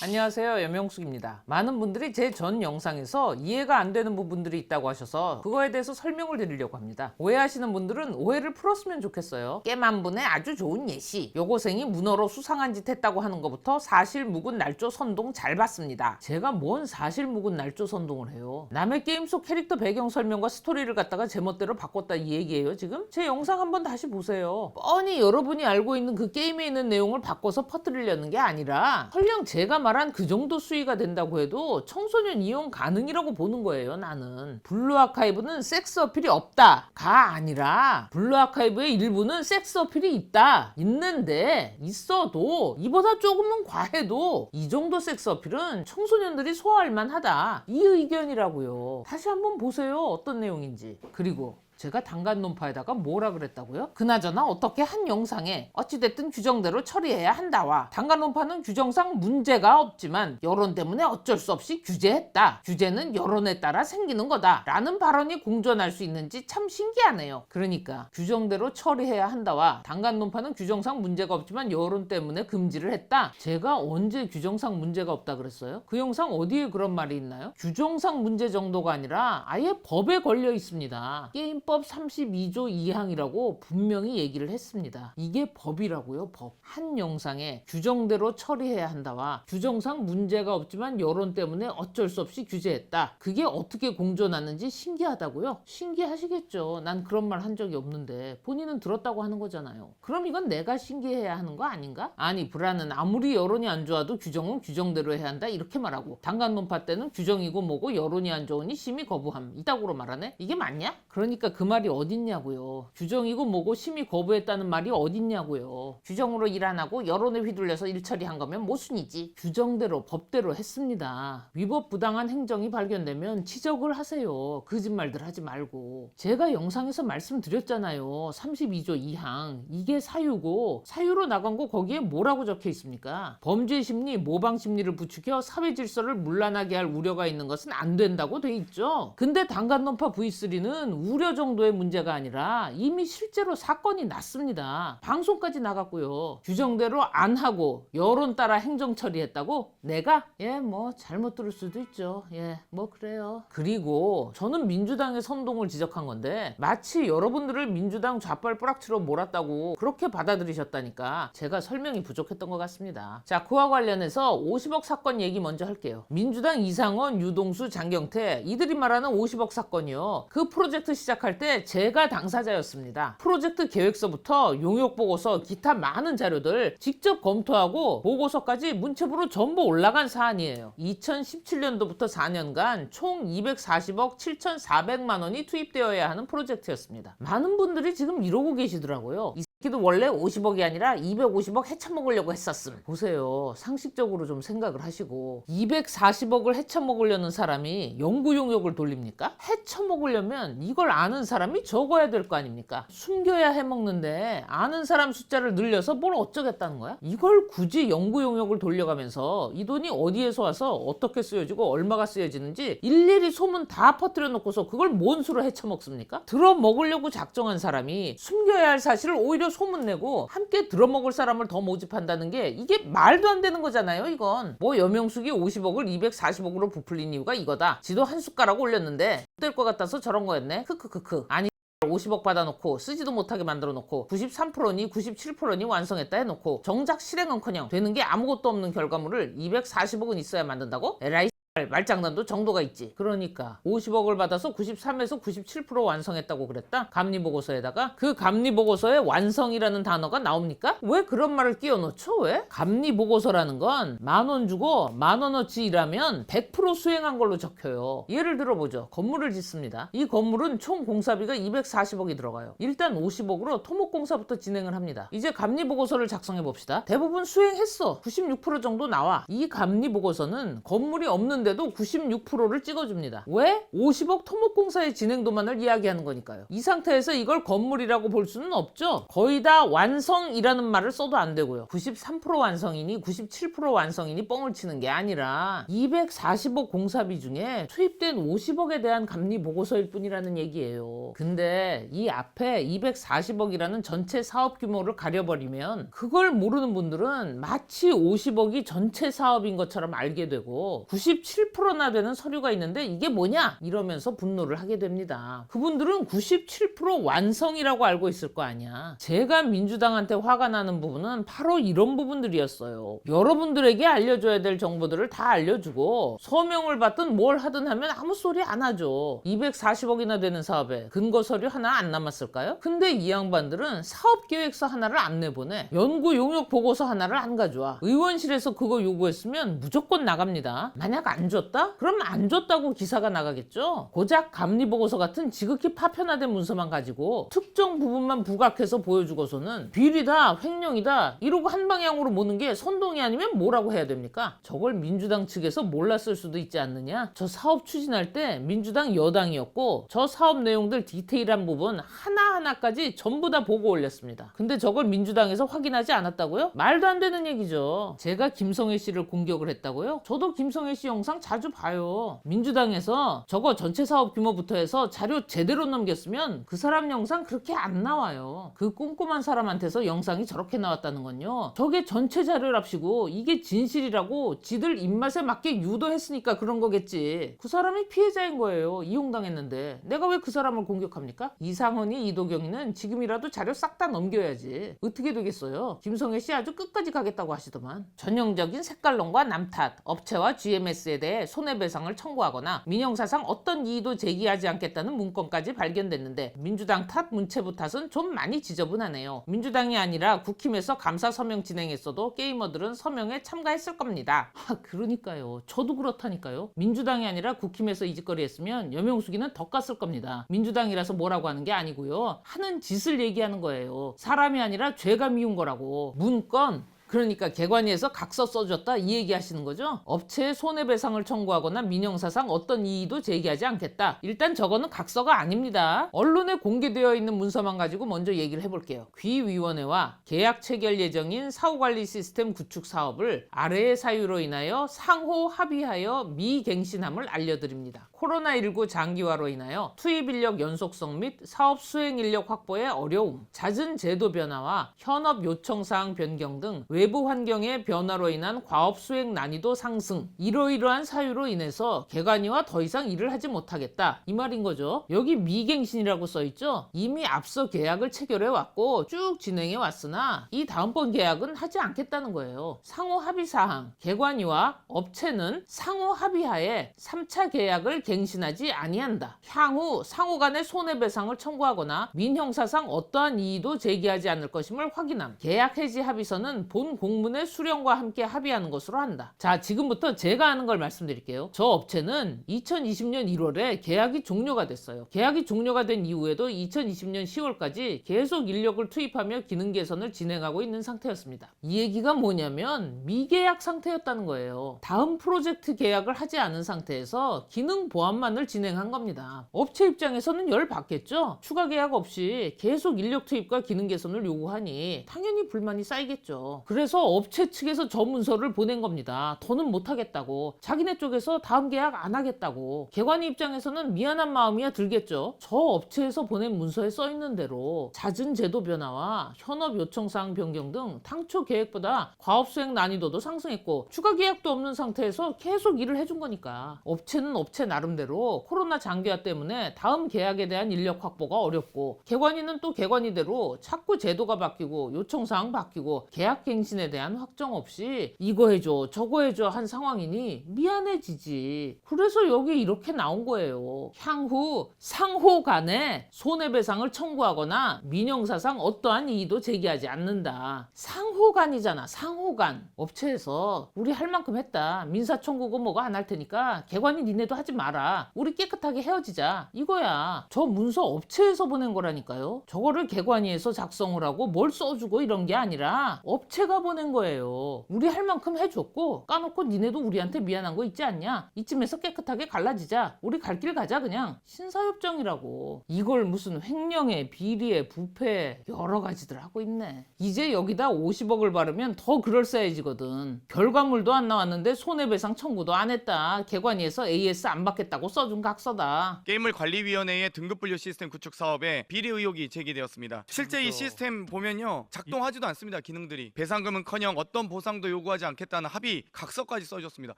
안녕하세요, 염영숙입니다. 많은 분들이 제 전 영상에서 이해가 안 되는 부분들이 있다고 하셔서 그거에 대해서 설명을 드리려고 합니다. 오해하시는 분들은 오해를 풀었으면 좋겠어요. 깨만 분의 아주 좋은 예시. 여고생이 문어로 수상한 짓 했다고 하는 것부터 사실 묵은 날조 선동 잘 봤습니다. 제가 뭔 사실 묵은 날조 선동을 해요. 남의 게임 속 캐릭터 배경 설명과 스토리를 갖다가 제멋대로 바꿨다 이 얘기예요 지금? 제 영상 한번 다시 보세요. 뻔히 여러분이 알고 있는 그 게임에 있는 내용을 바꿔서 퍼뜨리려는 게 아니라 설령 제가 말한 그 정도 수위가 된다고 해도 청소년 이용 가능이라고 보는 거예요. 나는 블루 아카이브는 섹스 어필이 없다가 아니라 블루 아카이브의 일부는 섹스 어필이 있는데 있어도 이보다 조금은 과해도 이 정도 섹스 어필은 청소년들이 소화할 만하다 이 의견이라고요. 다시 한번 보세요. 어떤 내용인지. 그리고 제가 단간 논파에다가 뭐라 그랬다고요? 그나저나 어떻게 한 영상에 어찌됐든 규정대로 처리해야 한다와 단간 논파는 규정상 문제가 없지만 여론 때문에 어쩔 수 없이 규제했다. 규제는 여론에 따라 생기는 거다. 라는 발언이 공존할 수 있는지 참 신기하네요. 그러니까 규정대로 처리해야 한다와 단간 논파는 규정상 문제가 없지만 여론 때문에 금지를 했다. 제가 언제 규정상 문제가 없다 그랬어요? 그 영상 어디에 그런 말이 있나요? 규정상 문제 정도가 아니라 아예 법에 걸려 있습니다. 게임법 32조 2항이라고 분명히 얘기를 했습니다. 이게 법이라고요, 법. 한 영상에 규정대로 처리해야 한다와 규정상 문제가 없지만 여론 때문에 어쩔 수 없이 규제했다. 그게 어떻게 공존하는지 신기하다고요? 신기하시겠죠. 난 그런 말 한 적이 없는데 본인은 들었다고 하는 거잖아요. 그럼 이건 내가 신기해야 하는 거 아닌가? 아니 브라는 아무리 여론이 안 좋아도 규정은 규정대로 해야 한다 이렇게 말하고 단간 논파 때는 규정이고 뭐고 여론이 안 좋으니 심의 거부함 이따구로 말하네? 이게 맞냐? 그러니까 그 말이 어딨냐고요. 규정이고 뭐고 심의 거부했다는 말이 어딨냐고요. 규정으로 일 안 하고 여론에 휘둘려서 일 처리한 거면 모순이지. 규정대로 법대로 했습니다. 위법 부당한 행정이 발견되면 지적을 하세요. 거짓말들 하지 말고. 제가 영상에서 말씀드렸잖아요. 32조 2항 이게 사유고 사유로 나간 거 거기에 뭐라고 적혀 있습니까? 범죄 심리, 모방 심리를 부추겨 사회 질서를 문란하게 할 우려가 있는 것은 안 된다고 돼 있죠. 근데 단간 논파 V3는 우려 정도의 문제가 아니라 이미 실제로 사건이 났습니다. 방송까지 나갔고요. 규정대로 안 하고 여론 따라 행정 처리했다고? 내가? 뭐 잘못 들을 수도 있죠. 뭐 그래요. 그리고 저는 민주당의 선동을 지적한 건데 마치 여러분들을 민주당 좌빨 뿌락치로 몰았다고 그렇게 받아들이셨다니까 제가 설명이 부족했던 것 같습니다. 자, 그와 관련해서 50억 사건 얘기 먼저 할게요. 민주당 이상원, 유동수, 장경태 이들이 말하는 50억 사건이요. 그 프로젝트 시작할 때 제가 당사자였습니다. 프로젝트 계획서부터 용역보고서 기타 많은 자료들 직접 검토하고 보고서까지 문체부로 전부 올라간 사안이에요. 2017년도부터 4년간 총 240억 7,400만 원이 투입되어야 하는 프로젝트였습니다. 많은 분들이 지금 이러고 계시더라고요. 도 원래 50억이 아니라 250억 헤쳐먹으려고 했었음. 보세요. 상식적으로 좀 생각을 하시고 240억을 헤쳐먹으려는 사람이 연구 용역을 돌립니까? 헤쳐먹으려면 이걸 아는 사람이 적어야 될 거 아닙니까? 숨겨야 해먹는데 아는 사람 숫자를 늘려서 뭘 어쩌겠다는 거야? 이걸 굳이 연구 용역을 돌려가면서 이 돈이 어디에서 와서 어떻게 쓰여지고 얼마가 쓰여지는지 일일이 소문 다 퍼뜨려 놓고서 그걸 뭔 수로 헤쳐먹습니까? 들어먹으려고 작정한 사람이 숨겨야 할 사실을 오히려 소문내고 함께 들어먹을 사람을 더 모집한다는 게 이게 말도 안 되는 거잖아요. 이건 뭐 염영숙이 50억을 240억으로 부풀린 이유가 이거다. 지도 한 숟가락 올렸는데 될 것 같아서 저런 거였네. 크크크크. 아니 50억 받아놓고 쓰지도 못하게 만들어놓고 93%니 97%니 완성했다 해놓고 정작 실행은커녕 되는 게 아무것도 없는 결과물을 240억은 있어야 만든다고? 에라이 말장난도 정도가 있지. 그러니까 50억을 받아서 93에서 97% 완성했다고 그랬다? 감리보고서에다가 그 감리보고서에 완성이라는 단어가 나옵니까? 왜 그런 말을 끼워넣죠? 왜? 감리보고서라는 건 10,000원 주고 10,000원어치 일하면 100% 수행한 걸로 적혀요. 예를 들어보죠. 건물을 짓습니다. 이 건물은 총 공사비가 240억이 들어가요. 일단 50억으로 토목공사부터 진행을 합니다. 이제 감리보고서를 작성해 봅시다. 대부분 수행했어. 96% 정도 나와. 이 감리보고서는 건물이 없는 없는데도 96%를 찍어줍니다. 왜? 50억 토목공사의 진행도만을 이야기하는 거니까요. 이 상태에서 이걸 건물이라고 볼 수는 없죠. 거의 다 완성이라는 말을 써도 안 되고요. 93% 완성이니 97% 완성이니 뻥을 치는 게 아니라 240억 공사비 중에 투입된 50억에 대한 감리 보고서일 뿐이라는 얘기예요. 근데 이 앞에 240억이라는 전체 사업 규모를 가려버리면 그걸 모르는 분들은 마치 50억이 전체 사업인 것처럼 알게 되고 97%나 되는 서류가 있는데 이게 뭐냐? 이러면서 분노를 하게 됩니다. 그분들은 97% 완성이라고 알고 있을 거 아니야. 제가 민주당한테 화가 나는 부분은 바로 이런 부분들이었어요. 여러분들에게 알려줘야 될 정보들을 다 알려주고 서명을 받든 뭘 하든 하면 아무 소리 안 하죠. 240억이나 되는 사업에 근거 서류 하나 안 남았을까요? 근데 이 양반들은 사업계획서 하나를 안 내보내. 연구 용역 보고서 하나를 안 가져와. 의원실에서 그거 요구했으면 무조건 나갑니다. 만약 안 줬다? 그럼 안 줬다고 기사가 나가겠죠? 고작 감리보고서 같은 지극히 파편화된 문서만 가지고 특정 부분만 부각해서 보여주고서는 비리다, 횡령이다 이러고 한 방향으로 모는 게 선동이 아니면 뭐라고 해야 됩니까? 저걸 민주당 측에서 몰랐을 수도 있지 않느냐? 저 사업 추진할 때 민주당 여당이었고 저 사업 내용들 디테일한 부분 하나하나까지 전부 다 보고 올렸습니다. 근데 저걸 민주당에서 확인하지 않았다고요? 말도 안 되는 얘기죠. 제가 김성애 씨를 공격을 했다고요? 저도 김성애 씨 영상 자주 봐요. 민주당에서 저거 전체 사업 규모부터 해서 자료 제대로 넘겼으면 그 사람 영상 그렇게 안 나와요. 그 꼼꼼한 사람한테서 영상이 저렇게 나왔다는 건요. 저게 전체 자료랍시고 이게 진실이라고 지들 입맛에 맞게 유도했으니까 그런 거겠지. 그 사람이 피해자인 거예요. 이용당했는데 내가 왜 그 사람을 공격합니까? 이상헌이 이도경이는 지금이라도 자료 싹 다 넘겨야지. 어떻게 되겠어요? 김성애 씨 아주 끝까지 가겠다고 하시더만. 전형적인 색깔론과 남탓, 업체와 GMS에 대해 손해배상을 청구하거나 민형사상 어떤 이의도 제기하지 않겠다는 문건까지 발견됐는데 민주당 탓, 문체부 탓은 좀 많이 지저분하네요. 민주당이 아니라 국힘에서 감사 서명 진행했어도 게이머들은 서명에 참가했을 겁니다. 그러니까요. 저도 그렇다니까요. 민주당이 아니라 국힘에서 이 짓거리 했으면 여명수기는 더 깠을 겁니다. 민주당이라서 뭐라고 하는 게 아니고요. 하는 짓을 얘기하는 거예요. 사람이 아니라 죄가 미운 거라고. 문건 그러니까 개관위에서 각서 써줬다 이 얘기 하시는 거죠? 업체에 손해배상을 청구하거나 민형사상 어떤 이의도 제기하지 않겠다. 일단 저거는 각서가 아닙니다. 언론에 공개되어 있는 문서만 가지고 먼저 얘기를 해볼게요. 귀위원회와 계약 체결 예정인 사후관리 시스템 구축 사업을 아래의 사유로 인하여 상호 합의하여 미갱신함을 알려드립니다. 코로나19 장기화로 인하여 투입인력 연속성 및 사업 수행인력 확보의 어려움, 잦은 제도 변화와 현업 요청사항 변경 등 외부 환경의 변화로 인한 과업 수행 난이도 상승, 이러이러한 사유로 인해서 개관위와 더 이상 일을 하지 못하겠다 이 말인 거죠. 여기 미갱신이라고 써있죠. 이미 앞서 계약을 체결해 왔고 쭉 진행해 왔으나 이 다음번 계약은 하지 않겠다는 거예요. 상호 합의사항, 개관위와 업체는 상호 합의하에 3차 계약을 갱신하지 아니한다. 향후 상호 간의 손해배상을 청구하거나 민형사상 어떠한 이의도 제기하지 않을 것임을 확인함. 계약 해지 합의서는 본 공문의 수령과 함께 합의하는 것으로 한다. 자, 지금부터 제가 아는 걸 말씀드릴게요. 저 업체는 2020년 1월에 계약이 종료가 됐어요. 계약이 종료가 된 이후에도 2020년 10월까지 계속 인력을 투입하며 기능 개선을 진행하고 있는 상태였습니다. 이 얘기가 뭐냐면 미계약 상태였다는 거예요. 다음 프로젝트 계약을 하지 않은 상태에서 기능 보완만을 진행한 겁니다. 업체 입장에서는 열 받겠죠? 추가 계약 없이 계속 인력 투입과 기능 개선을 요구하니 당연히 불만이 쌓이겠죠. 그래서 업체 측에서 저 문서를 보낸 겁니다. 더는 못하겠다고. 자기네 쪽에서 다음 계약 안 하겠다고. 개관위 입장에서는 미안한 마음이야 들겠죠. 저 업체에서 보낸 문서에 써있는 대로 잦은 제도 변화와 현업 요청사항 변경 등 당초 계획보다 과업 수행 난이도도 상승했고 추가 계약도 없는 상태에서 계속 일을 해준 거니까. 업체는 업체 나름대로 코로나 장기화 때문에 다음 계약에 대한 인력 확보가 어렵고 개관위는 또 개관위대로 자꾸 제도가 바뀌고 요청사항 바뀌고 계약 갱신에 대한 확정 없이 이거 해줘 저거 해줘 한 상황이니 미안해지지. 그래서 여기 이렇게 나온 거예요. 향후 상호 간에 손해배상을 청구하거나 민형사상 어떠한 이의도 제기하지 않는다. 상호간이잖아. 상호간. 업체에서 우리 할 만큼 했다. 민사청구고 뭐가 안 할 테니까 개관이 니네도 하지 마라. 우리 깨끗하게 헤어지자. 이거야. 저 문서 업체에서 보낸 거라니까요. 저거를 개관위에서 작성을 하고 뭘 써주고 이런 게 아니라 업체가 보낸 거예요. 우리 할 만큼 해줬고 까놓고 니네도 우리한테 미안한 거 있지 않냐? 이쯤에서 깨끗하게 갈라지자. 우리 갈 길 가자 그냥. 신사협정이라고. 이걸 무슨 횡령에 비리에 부패 여러 가지들 하고 있네. 이제 여기다 50억을 바르면 더 그럴싸해지거든. 결과물도 안 나왔는데 손해배상 청구도 안 했다. 개관위에서 AS 안 받겠다고 써준 각서다. 게임물관리위원회의 등급분류 시스템 구축 사업에 비리 의혹이 제기되었습니다. 실제 이 시스템 보면요, 작동하지도 않습니다. 기능들이. 배상금은커녕 어떤 보상도 요구하지 않겠다는 합의 각서까지 써줬습니다.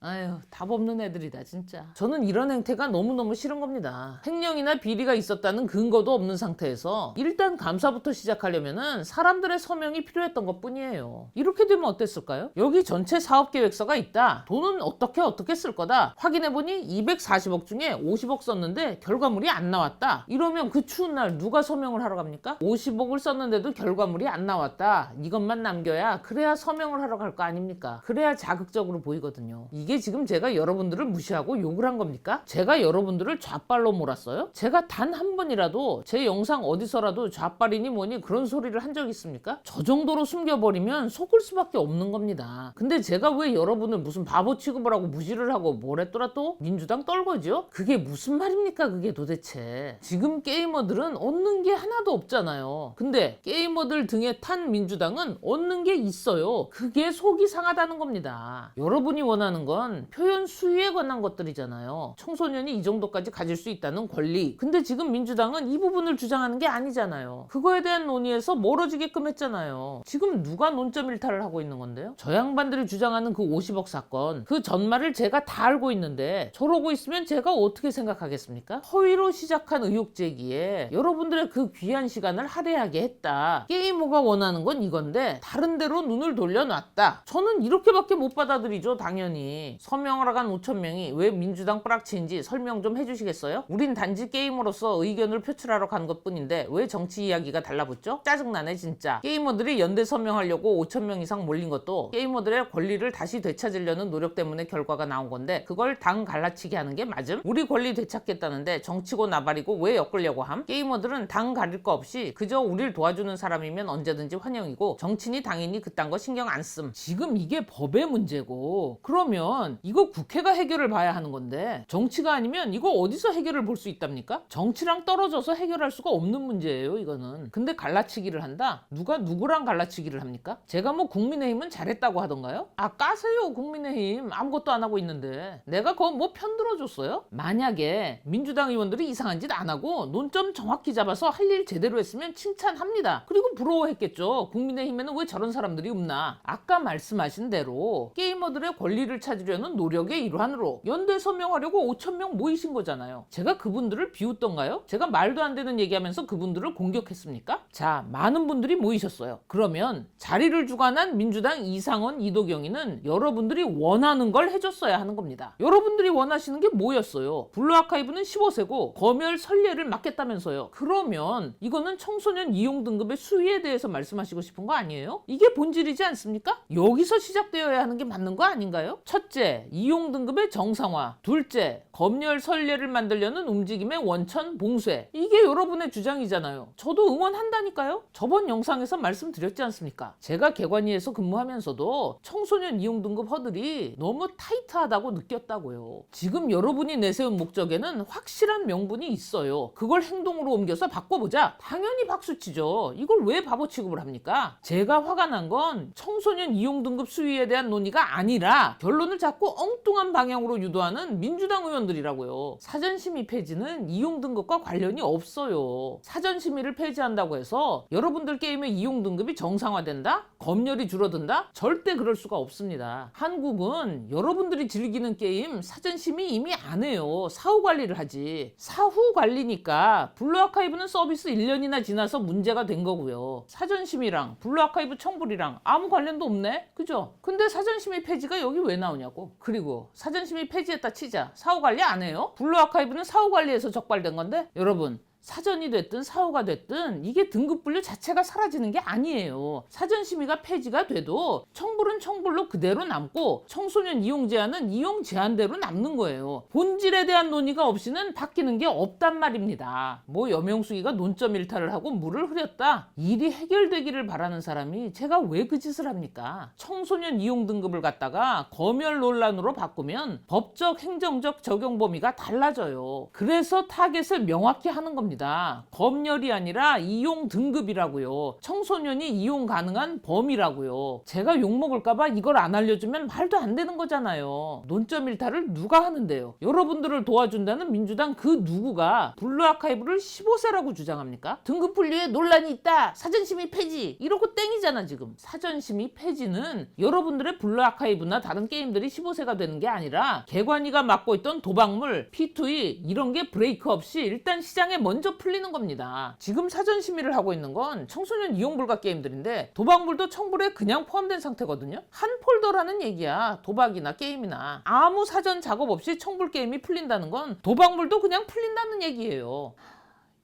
아유, 답 없는 애들이다 진짜. 저는 이런 행태가 너무너무 싫은 겁니다. 횡령이나 비리가 있었다는 근거도 없는 상태에서 일단 감사부터 시작하려면은 사람들의 서명이 필요했던 것뿐이에요. 이렇게 되면 어땠을까요? 여기 전체 사업계획서가 있다. 돈은 어떻게 쓸 거다. 확인해보니 240억 중에 50억 썼는데 결과물이 안 나왔다. 이러면 그 추운 날 누가 서명을 하러 갑니까? 50억을 썼는데도 결과물이 안 나왔다. 이것만 남겨야 그래야 서명을 하러 갈 거 아닙니까? 그래야 자극적으로 보이거든요. 이게 지금 제가 여러분들을 무시하고 욕을 한 겁니까? 제가 여러분들을 좌빨로 몰았어요? 제가 단 한 번이라도 제 영상 어디서라도 좌빨이니 뭐니 그런 소리를 한 적 있습니까? 저 정도로 숨겨버리면 속을 수밖에 없는 겁니다. 근데 제가 왜 여러분을 무슨 바보 취급을 하고 무시를 하고 뭐랬더라 또? 민주당 떨거지요? 그게 무슨 말입니까 그게 도대체. 지금 게이머들은 얻는 게 하나도 없잖아요. 근데 게이머들 등에 탄 민주당은 얻는 게 있어요. 그게 속이 상하다는 겁니다. 여러분이 원하는 건 표현 수위에 관한 것들이잖아요. 청소년이 이 정도까지 가질 수 있다는 권리. 근데 지금 민주당은 이 부분을 주장하는 게 아니잖아요. 그거에 대한 논의에서 멀어지게끔 했잖아요. 지금 누가 논점 일탈을 하고 있는 건데요? 저 양반들이 주장하는 그 50억 사건, 그 전말을 제가 다 알고 있는데 저러고 있으면 제가 어떻게 생각하겠습니까? 허위로 시작한 의혹 제기에 여러분들의 그 귀한 시간을 할애하게 했다. 게이머가 원하는 건 이건데 다른 데로 눈을 돌려놨다. 저는 이렇게밖에 못 받아들이죠. 당연히. 서명하러 간 5천 명이 왜 민주당 뿌락치인지 설명 좀 해주시겠어요? 우린 단지 게이머로서 의견을 표출하러 간 것뿐인데 왜 정치 이야기가 달라붙죠? 짜증나네 진짜. 게이머들이 연대 서명하려고 5천 명 이상 몰린 것도 게이머들의 권리를 다시 되찾으려는 노력 때문에 결과가 나온 건데 그걸 당 갈라치기 하는 게 맞음? 우리 권리 되찾겠다는데 정치고 나발이고 왜 엮으려고 함? 게이머들은 당 가릴 거 없이 그저 우릴 도와주는 사람이면 언제든지 환영이고 정치니 당연히 그딴 거 신경 안 씀. 지금 이게 법의 문제고 그러면 이거 국회가 해결을 봐야 하는 건데 정치가 아니면 이거 어디서 해결을 볼 수 있답니까? 정치랑 떨어져서 해결할 수가 없는 문제예요 이거는. 근데 갈라치기를 한다? 누가 누구랑 갈라치기를 합니까? 제가 뭐 국민의힘은 잘했다고 하던가요? 아 까세요 국민의힘. 아무것도 안 하고 있는데 내가 그거 뭐 편들어줬어요? 만약에 민주당 의원들이 이상한 짓 안 하고 논점 정확히 잡아서 할 일 제대로 했으면 칭찬합니다. 그리고 부러워했겠죠. 국민의힘에는 왜 저런 사람들이 없나. 아까 말씀하신 대로 게이머들의 권리를 찾으려는 노력의 일환으로 연대 서명하려고 5천 명 모이신 거잖아요. 제가 그분들을 비웃던가요? 제가 말도 안 되는 얘기하면서 그분들을 공격했습니까? 자, 많은 분들이 모이셨어요. 그러면 자리를 주관한 민주당 이상원, 이도경이는 여러분들이 원하는 걸 해줬어야 하는 겁니다. 여러분들이 원하시는 게 뭐였어요? 블루아카이브는 15세고 검열 선례를 막겠다면서요. 그러면 이거는 청소년 이용 등급의 수위에 대해서 말씀하시고 싶은 거 아니에요? 이게 본질이지 않습니까? 여기서 시작되어야 하는 게 맞는 거 아닌가요? 첫째, 이용 등급의 정상화. 둘째, 검열 선례를 만들려는 움직임의 원천 봉쇄. 이게 여러분의 주장이잖아요. 저도 응원한다니까요. 저번 영상에서 말씀드렸지 않습니까? 제가 개관위에서 근무하면서도 청소년 이용 등급 허들이 너무 타이트하다고 느꼈다고요. 지금 여러분이 내세운 목적에는 확실한 명분이 있어요. 그걸 행동으로 옮겨서 바꿔보자. 당연히 박수치죠. 이걸 왜 바보 취급을 합니까? 제가 화가 난 건 청소년 이용 등급 수위에 대한 논의가 아니라 결론을 자꾸 엉뚱한 방향으로 유도하는 민주당 의원들이라고요. 사전심의 폐지는 이용 등급과 관련이 없어요. 사전심의를 폐지한다고 해서 여러분들 게임의 이용 등급이 정상화된다? 검열이 줄어든다? 절대 그럴 수가 없습니다. 한국은 여러분들이 즐기는 게임 사전심의 이미 안 해요. 사후 관리를 하지. 사후 관리니까 블루아카이브는 서비스 1년이나 지나서 문제가 된 거고요. 사전심의랑 블루아카이브 청불이랑 아무 관련도 없네? 그죠? 근데 사전심의 폐지가 여기 왜 나오냐고. 그리고 사전심의 폐지했다 치자. 사후 관리 안 해요? 블루아카이브는 사후 관리에서 적발된 건데 여러분 사전이 됐든 사후가 됐든 이게 등급 분류 자체가 사라지는 게 아니에요. 사전 심의가 폐지가 돼도 청불은 청불로 그대로 남고 청소년 이용 제한은 이용 제한대로 남는 거예요. 본질에 대한 논의가 없이는 바뀌는 게 없단 말입니다. 뭐 여명숙이가 논점 일탈을 하고 물을 흐렸다. 일이 해결되기를 바라는 사람이 제가 왜 그 짓을 합니까? 청소년 이용 등급을 갖다가 검열 논란으로 바꾸면 법적 행정적 적용 범위가 달라져요. 그래서 타겟을 명확히 하는 겁니다. 검열이 아니라 이용 등급이라고요. 청소년이 이용 가능한 범위라고요. 제가 욕먹을까봐 이걸 안 알려주면 말도 안 되는 거잖아요. 논점 일탈을 누가 하는데요? 여러분들을 도와준다는 민주당 그 누구가 블루 아카이브를 15세라고 주장합니까? 등급 분류에 논란이 있다. 사전심의 폐지. 이러고 땡이잖아 지금. 사전심의 폐지는 여러분들의 블루 아카이브나 다른 게임들이 15세가 되는 게 아니라 개관이가 맡고 있던 도박물, P2E 이런 게 브레이크 없이 일단 시장에 먼저 풀리는 겁니다. 지금 사전심의를 하고 있는 건 청소년 이용 불가 게임들인데 도박물도 청불에 그냥 포함된 상태거든요. 한 폴더라는 얘기야. 도박이나 게임이나. 아무 사전 작업 없이 청불 게임이 풀린다는 건 도박물도 그냥 풀린다는 얘기예요.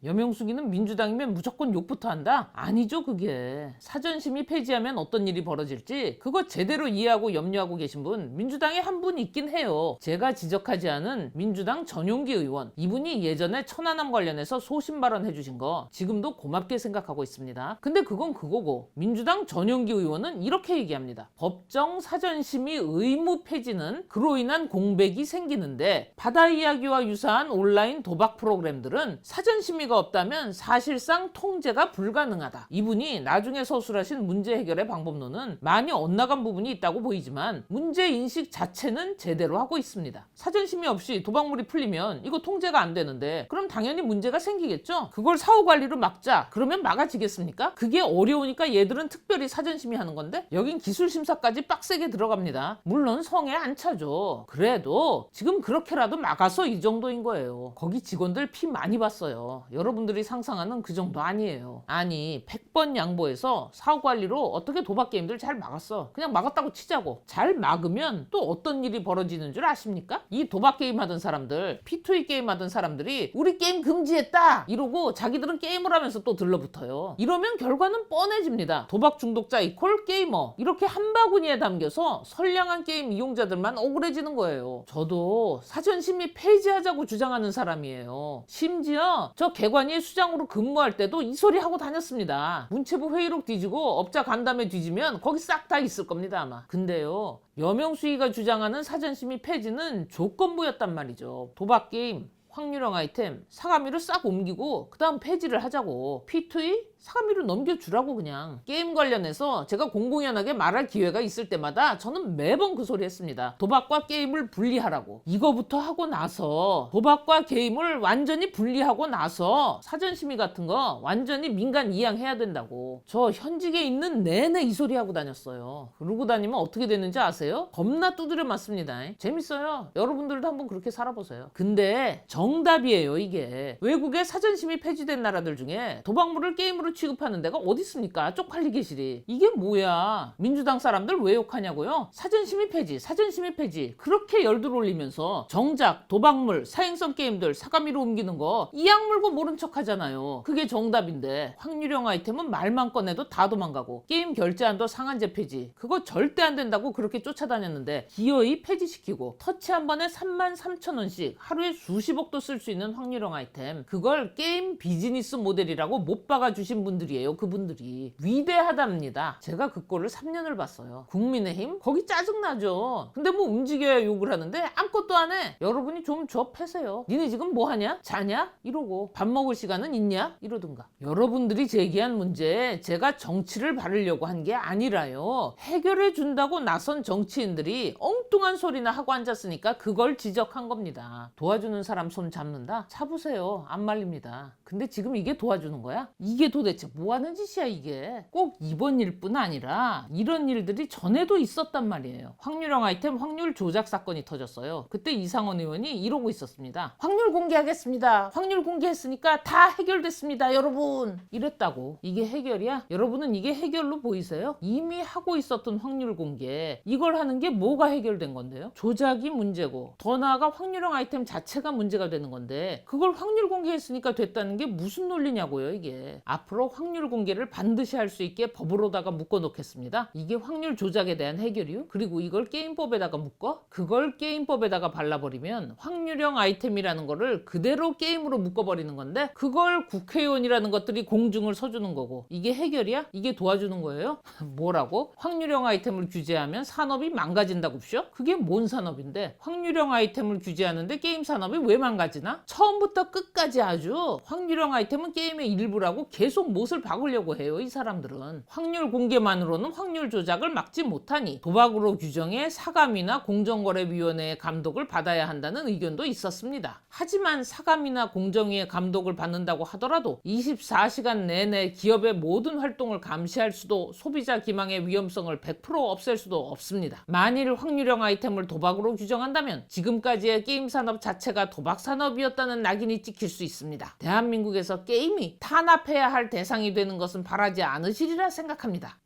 여명숙이는 민주당이면 무조건 욕부터 한다? 아니죠 그게. 사전심의 폐지하면 어떤 일이 벌어질지 그거 제대로 이해하고 염려하고 계신 분 민주당에 한 분 있긴 해요. 제가 지적하지 않은 민주당 전용기 의원. 이분이 예전에 천안함 관련해서 소신 발언해 주신 거 지금도 고맙게 생각하고 있습니다. 근데 그건 그거고 민주당 전용기 의원은 이렇게 얘기합니다. 법정 사전심의 의무 폐지는 그로 인한 공백이 생기는데 바다 이야기와 유사한 온라인 도박 프로그램들은 사전심의 가 없다면 사실상 통제가 불가능하다. 이분이 나중에 서술하신 문제 해결의 방법론은 많이 엇나간 부분이 있다고 보이지만 문제 인식 자체는 제대로 하고 있습니다. 사전심의 없이 도박물이 풀리면 이거 통제가 안 되는데 그럼 당연히 문제가 생기겠죠. 그걸 사후 관리로 막자. 그러면 막아지겠습니까? 그게 어려우니까 얘들은 특별히 사전심의 하는 건데 여긴 기술심사까지 빡세게 들어갑니다. 물론 성에 안 차죠. 그래도 지금 그렇게라도 막아서 이 정도인 거예요. 거기 직원들 피 많이 봤어요. 여러분들이 상상하는 그 정도 아니에요. 아니 100번 양보해서 사후관리로 어떻게 도박게임들 잘 막았어. 그냥 막았다고 치자고. 잘 막으면 또 어떤 일이 벌어지는 줄 아십니까? 이 도박게임 하던 사람들, P2E 게임 하던 사람들이 우리 게임 금지했다 이러고 자기들은 게임을 하면서 또 들러붙어요. 이러면 결과는 뻔해집니다. 도박 중독자 이퀄 게이머. 이렇게 한 바구니에 담겨서 선량한 게임 이용자들만 억울해지는 거예요. 저도 사전심의 폐지하자고 주장하는 사람이에요. 심지어 저 개관이 수장으로 근무할 때도 이 소리 하고 다녔습니다. 문체부 회의록 뒤지고 업자 간담회 뒤지면 거기 싹 다 있을 겁니다 아마. 근데요 여명수이가 주장하는 사전심의 폐지는 조건부였단 말이죠. 도박게임, 확률형 아이템, 사가미로 싹 옮기고 그 다음 폐지를 하자고. P2E? 사가미로 넘겨주라고 그냥. 게임 관련해서 제가 공공연하게 말할 기회가 있을 때마다 저는 매번 그 소리 했습니다. 도박과 게임을 분리하라고. 이거부터 하고 나서 도박과 게임을 완전히 분리하고 나서 사전심의 같은 거 완전히 민간 이양해야 된다고. 저 현직에 있는 내내 이 소리 하고 다녔어요. 그러고 다니면 어떻게 되는지 아세요? 겁나 두드려 맞습니다. 재밌어요. 여러분들도 한번 그렇게 살아보세요. 근데 정답이에요 이게. 외국의 사전심의 폐지된 나라들 중에 도박물을 게임으로 취급하는 데가 어디 있습니까? 쪽팔리게 시리. 이게 뭐야? 민주당 사람들 왜 욕하냐고요? 사전심의 폐지, 사전심의 폐지. 그렇게 열들 올리면서 정작 도박물, 사행성 게임들 사가미로 옮기는 거 이악 물고 모른 척 하잖아요. 그게 정답인데 확률형 아이템은 말만 꺼내도 다 도망가고 게임 결제한도 상한제 폐지. 그거 절대 안 된다고 그렇게 쫓아다녔는데 기어이 폐지시키고 터치 한 번에 33,000원씩 하루에 수십억도 쓸 수 있는 확률형 아이템. 그걸 게임 비즈니스 모델이라고 못 박아주신 분들이에요. 그분들이 위대하답니다. 제가 그 꼴을 3년을 봤어요. 국민의힘 거기 짜증나죠. 근데 뭐 움직여야 욕을 하는데 아무것도 안 해. 여러분이 좀 줘 패세요. 니네 지금 뭐 하냐? 자냐? 이러고 밥 먹을 시간은 있냐? 이러든가. 여러분들이 제기한 문제에 제가 정치를 바르려고 한 게 아니라요. 해결해 준다고 나선 정치인들이 엉뚱한 소리나 하고 앉았으니까 그걸 지적한 겁니다. 도와주는 사람 손 잡는다? 잡으세요. 안 말립니다. 근데 지금 이게 도와주는 거야? 이게 도대체 도대체 뭐 하는 짓이야 이게. 꼭 이번 일뿐 아니라 이런 일들이 전에도 있었단 말이에요. 확률형 아이템 확률 조작 사건이 터졌어요. 그때 이상원 의원이 이러고 있었습니다. 확률 공개하겠습니다. 확률 공개했으니까 다 해결됐습니다 여러분, 이랬다고. 이게 해결이야? 여러분은 이게 해결로 보이세요? 이미 하고 있었던 확률 공개, 이걸 하는 게 뭐가 해결된 건데요? 조작이 문제고 더 나아가 확률형 아이템 자체가 문제가 되는 건데, 그걸 확률 공개했으니까 됐다는 게 무슨 논리냐고요 이게. 앞으로 확률 공개를 반드시 할 수 있게 법으로다가 묶어 놓겠습니다. 이게 확률 조작에 대한 해결이요? 그리고 이걸 게임법에다가 묶어? 그걸 게임법에다가 발라버리면 확률형 아이템이라는 거를 그대로 게임으로 묶어버리는 건데, 그걸 국회의원이라는 것들이 공증을 서주는 거고, 이게 해결이야? 이게 도와주는 거예요? 뭐라고? 확률형 아이템을 규제하면 산업이 망가진다고쇼? 그게 뭔 산업인데? 확률형 아이템을 규제하는데 게임 산업이 왜 망가지나? 처음부터 끝까지 아주 확률형 아이템은 게임의 일부라고 계속 못을 박으려고 해요 이 사람들은. 확률 공개만으로는 확률 조작을 막지 못하니 도박으로 규정해 사감이나 공정거래위원회의 감독을 받아야 한다는 의견도 있었습니다. 하지만 사감이나 공정위의 감독을 받는다고 하더라도 24시간 내내 기업의 모든 활동을 감시할 수도, 소비자 기망의 위험성을 100% 없앨 수도 없습니다. 만일 확률형 아이템을 도박으로 규정한다면 지금까지의 게임 산업 자체가 도박 산업이었다는 낙인이 찍힐 수 있습니다. 대한민국에서 게임이 탄압해야 할 대상이 되는 것은 바라지 않으시리라 생각합니다.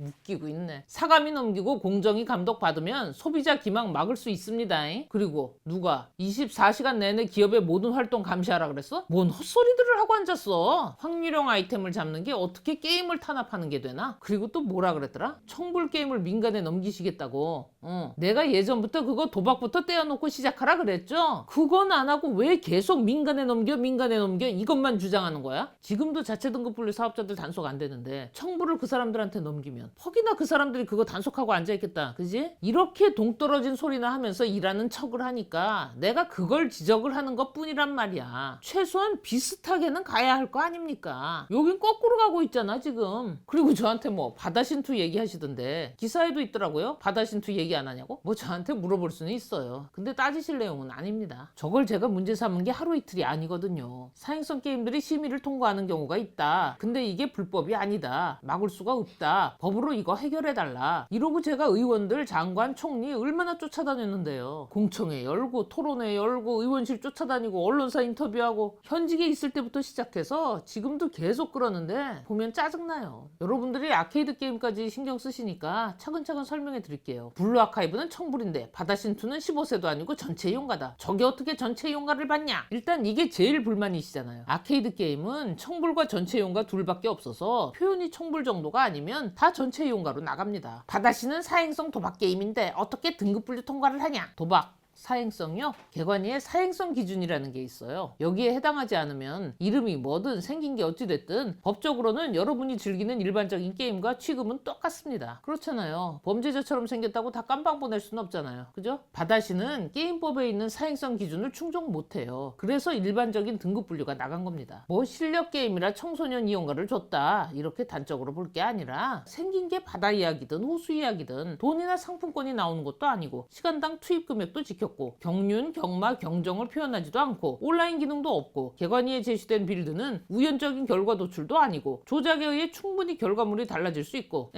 웃기고 있네. 사감이 넘기고 공정위 감독받으면 소비자 기망 막을 수 있습니다. 그리고 누가 24시간 내내 기업의 모든 활동 감시하라 그랬어? 뭔 헛소리들을 하고 앉았어. 확률형 아이템을 잡는 게 어떻게 게임을 탄압하는 게 되나? 그리고 또 뭐라 그랬더라? 청불 게임을 민간에 넘기시겠다고. 내가 예전부터 그거 도박부터 떼어놓고 시작하라 그랬죠? 그건 안 하고 왜 계속 민간에 넘겨 이것만 주장하는 거야? 지금도 자체 등급 분류 사업자들 단속 안 되는데 청불을 그 사람들한테 넘기면 퍽이나 그 사람들이 그거 단속하고 앉아있겠다, 그지? 이렇게 동떨어진 소리나 하면서 일하는 척을 하니까 내가 그걸 지적을 하는 것 뿐이란 말이야. 최소한 비슷하게는 가야 할 거 아닙니까? 여긴 거꾸로 가고 있잖아 지금. 그리고 저한테 뭐 바다신투 얘기하시던데, 기사에도 있더라고요. 바다신투 얘기 안 하냐고? 뭐 저한테 물어볼 수는 있어요. 근데 따지실 내용은 아닙니다. 저걸 제가 문제 삼은 게 하루 이틀이 아니거든요. 사행성 게임들이 심의를 통과하는 경우가 있다. 근데 이게 불법이 아니다, 막을 수가 없다, 법으로 이거 해결해달라, 이러고 제가 의원들, 장관, 총리 얼마나 쫓아다녔는데요. 공청회 열고 토론회 열고 의원실 쫓아다니고 언론사 인터뷰하고, 현직에 있을 때부터 시작해서 지금도 계속 그러는데 보면 짜증나요. 여러분들이 아케이드 게임까지 신경 쓰시니까 차근차근 설명해 드릴게요. 블루 아카이브는 청불인데 바다신투는 15세도 아니고 전체 이용가다. 저게 어떻게 전체 이용가를 받냐? 일단 이게 제일 불만이시잖아요. 아케이드 게임은 청불과 전체 이용가 둘밖에 없어서 표현이 청불 정도가 아니면 다 전체 이용가로 나갑니다. 바다신은 사행성 도박 게임인데 어떻게 등급 분류 통과를 하냐? 도박 사행성이요? 개관위에 사행성 기준이라는 게 있어요. 여기에 해당하지 않으면 이름이 뭐든 생긴 게 어찌됐든 법적으로는 여러분이 즐기는 일반적인 게임과 취급은 똑같습니다. 그렇잖아요. 범죄자처럼 생겼다고 다 깜빵 보낼 수는 없잖아요. 그죠? 바다시는 게임법에 있는 사행성 기준을 충족 못해요. 그래서 일반적인 등급 분류가 나간 겁니다. 뭐 실력 게임이라 청소년 이용가를 줬다, 이렇게 단적으로 볼 게 아니라 생긴 게 바다 이야기든 호수 이야기든 돈이나 상품권이 나오는 것도 아니고 시간당 투입 금액도 지켰고 경륜, 경마, 경정을 표현하지도 않고 온라인 기능도 없고 개관위에 제시된 빌드는 우연적인 결과 도출도 아니고 조작에 의해 충분히 결과물이 달라질 수 있고,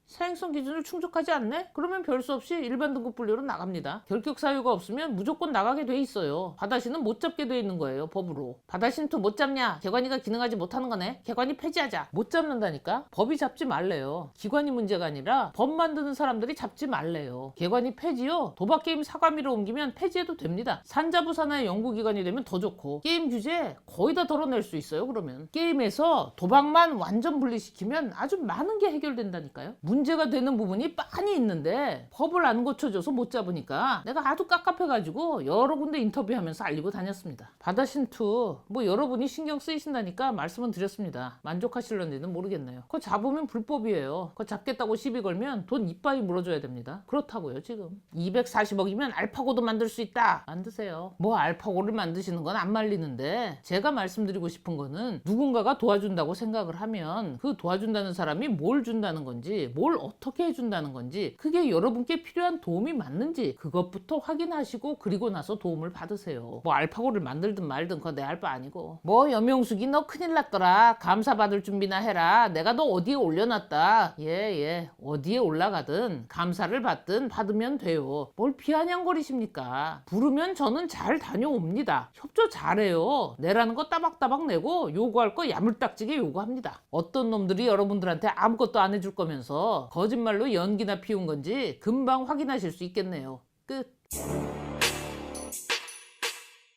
사행성 기준을 충족하지 않네? 그러면 별 수 없이 일반 등급 분류로 나갑니다. 결격 사유가 없으면 무조건 나가게 돼 있어요. 바다신은 못 잡게 돼 있는 거예요, 법으로. 바다신투 못 잡냐? 개관위가 기능하지 못하는 거네? 개관위 폐지하자. 못 잡는다니까? 법이 잡지 말래요. 기관이 문제가 아니라 법 만드는 사람들이 잡지 말래요. 개관위 폐지요? 도박게임 사과미로 옮기면 폐지해도 됩니다. 산자부 산하의 연구기관이 되면 더 좋고, 게임 규제 거의 다 덜어낼 수 있어요. 그러면 게임에서 도박만 완전 분리시키면 아주 많은 게 해결된다니까요. 문제가 되는 부분이 빤히 있는데 법을 안 고쳐줘서 못 잡으니까 내가 아주 깝깝해가지고 여러 군데 인터뷰하면서 알리고 다녔습니다. 바다신투 뭐 여러분이 신경 쓰이신다니까 말씀은 드렸습니다. 만족하실런지는 모르겠네요. 그거 잡으면 불법이에요. 그거 잡겠다고 시비 걸면 돈 이빠이 물어줘야 됩니다. 그렇다고요. 지금 240억이면 알파고도 만들 수 있다. 만드세요. 뭐 알파고를 만드시는 건 안 말리는데, 제가 말씀드리고 싶은 거는 누군가가 도와준다고 생각을 하면 그 도와준다는 사람이 뭘 준다는 건지, 뭘 뭘 어떻게 해준다는 건지, 그게 여러분께 필요한 도움이 맞는지 그것부터 확인하시고 그리고 나서 도움을 받으세요. 뭐 알파고를 만들든 말든 그거 내 알 바 아니고. 뭐 여명숙이 너 큰일 났더라, 감사받을 준비나 해라, 내가 너 어디에 올려놨다. 예, 어디에 올라가든 감사를 받든 받으면 돼요. 뭘 비아냥거리십니까? 부르면 저는 잘 다녀옵니다. 협조 잘해요. 내라는 거 따박따박 내고 요구할 거 야물딱지게 요구합니다. 어떤 놈들이 여러분들한테 아무것도 안 해줄 거면서 거짓말로 연기나 피운 건지 금방 확인하실 수 있겠네요. 끝.